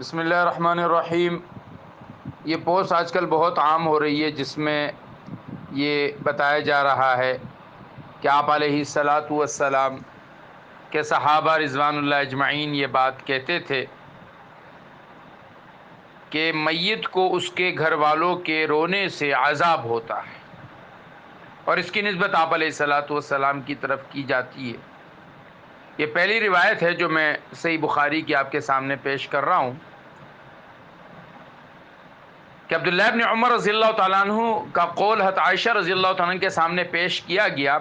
بسم اللہ الرحمن الرحیم۔ یہ پوسٹ آج کل بہت عام ہو رہی ہے، جس میں یہ بتایا جا رہا ہے کہ آپ علیہ الصلاۃ والسلام کے صحابہ رضوان اللہ اجمعین یہ بات کہتے تھے کہ میت کو اس کے گھر والوں کے رونے سے عذاب ہوتا ہے، اور اس کی نسبت آپ علیہ الصلاۃ والسلام کی طرف کی جاتی ہے۔ یہ پہلی روایت ہے جو میں صحیح بخاری کی آپ کے سامنے پیش کر رہا ہوں کہ عبداللہ ابن عمر رضی اللہ تعالیٰ عنہ کا قول حضرت عائشہ رضی اللہ تعالیٰ عنہ کے سامنے پیش کیا گیا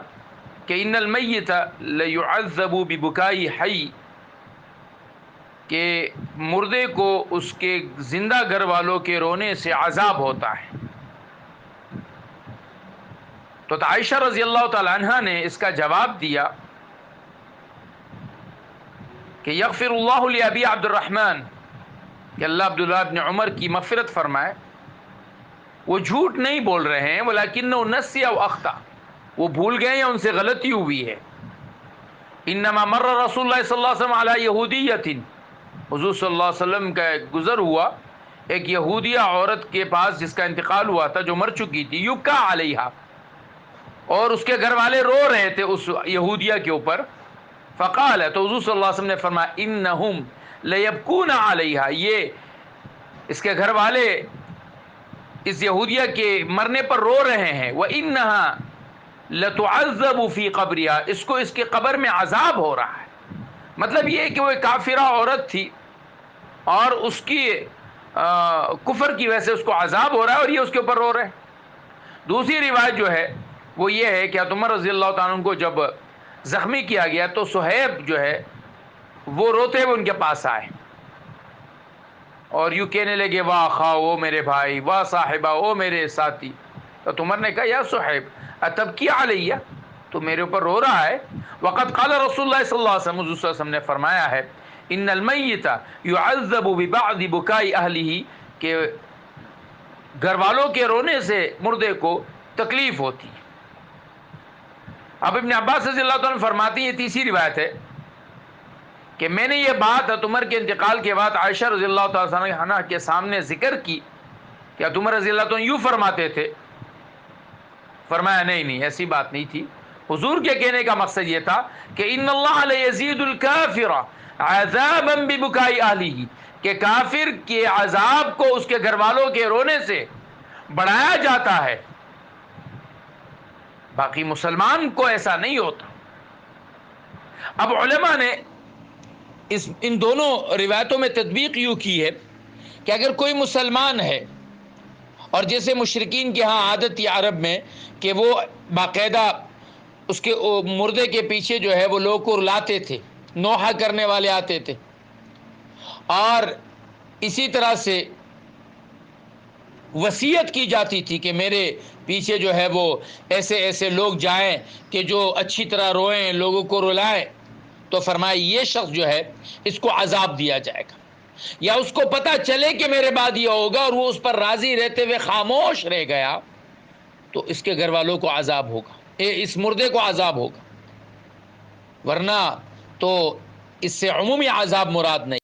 کہ ان المیت لیعذب ببکائی حی، کہ مردے کو اس کے زندہ گھر والوں کے رونے سے عذاب ہوتا ہے۔ تو عائشہ رضی اللہ تعالیٰ عنہ نے اس کا جواب دیا کہ یغفر اللہ لابی عبد الرحمن، کہ اللہ عبداللہ ابن عمر کی مغفرت فرمائے، وہ جھوٹ نہیں بول رہے ہیں، ولیکنہ نسی او اخطا، وہ بھول گئے یا ان سے غلطی ہوئی ہے۔ انما مر رسول اللہ صلی اللہ علیہ وسلم علی یہودیۃ، حضور صلی اللہ علیہ وسلم کا ایک گزر ہوا ایک یہودیہ عورت کے پاس جس کا انتقال ہوا تھا، جو مر چکی تھی، یبکا علیہا، اور اس کے گھر والے رو رہے تھے اس یہودیہ کے اوپر۔ فقال، تو حضور صلی اللہ علیہ وسلم نے فرمایا انہم لیبکون علیہا، یہ اس کے گھر والے اس یہودیہ کے مرنے پر رو رہے ہیں، وَإِنَّهَا لَتُعَذَّبُ فِي قَبْرِهَا، اس کو اس کے قبر میں عذاب ہو رہا ہے۔ مطلب یہ کہ وہ ایک کافرہ عورت تھی اور اس کی کفر کی وجہ سے اس کو عذاب ہو رہا ہے، اور یہ اس کے اوپر رو رہے ہیں۔ دوسری روایت جو ہے وہ یہ ہے کہ عمر رضی اللہ تعالیٰ عنہ کو جب زخمی کیا گیا تو صہیب جو ہے وہ روتے ہوئے ان کے پاس آئے اور یوں کہنے لگے واہ خواہ، او میرے بھائی، واہ صاحبہ، او میرے ساتھی۔ تو عمر نے کہا یا صہیب اتبکی علیہ، تو میرے اوپر رو رہا ہے۔ وقد قال رسول اللہ صلی اللہ علیہ وسلم، حضور صلی اللہ علیہ وسلم نے فرمایا ہے ان المیت یعذب ببعض بکائی اہلہ، کہ گھر والوں کے رونے سے مردے کو تکلیف ہوتی ہے۔ اب ابن عباس رضی اللہ عنہ فرماتی ہیں، یہ تیسری روایت ہے کہ میں نے یہ بات حضرت عمر کے انتقال کے بعد عائشہ رضی اللہ تعالیٰ عنہ کے سامنے ذکر کی کہ حضرت عمر رضی اللہ عنہ یوں فرماتے تھے۔ فرمایا نہیں ایسی بات نہیں تھی، حضور کے کہنے کا مقصد یہ تھا کہ ان اللہ لیزید الکافر عذابا ببکائی اہلہ، کہ کافر کے عذاب کو اس کے گھر والوں کے رونے سے بڑھایا جاتا ہے، باقی مسلمان کو ایسا نہیں ہوتا۔ اب علماء نے ان دونوں روایتوں میں تطبیق یوں کی ہے کہ اگر کوئی مسلمان ہے، اور جیسے مشرکین کے ہاں عادت تھی عرب میں کہ وہ باقاعدہ اس کے مردے کے پیچھے جو ہے وہ لوگ کو رلاتے تھے، نوحہ کرنے والے آتے تھے، اور اسی طرح سے وصیت کی جاتی تھی کہ میرے پیچھے جو ہے وہ ایسے ایسے لوگ جائیں کہ جو اچھی طرح روئیں، لوگوں کو رلائیں۔ تو فرمایا یہ شخص جو ہے اس کو عذاب دیا جائے گا، یا اس کو پتہ چلے کہ میرے بعد یہ ہوگا اور وہ اس پر راضی رہتے ہوئے خاموش رہ گیا، تو اس کے گھر والوں کو عذاب ہوگا، اس مردے کو عذاب ہوگا، ورنہ تو اس سے عمومی عذاب مراد نہیں۔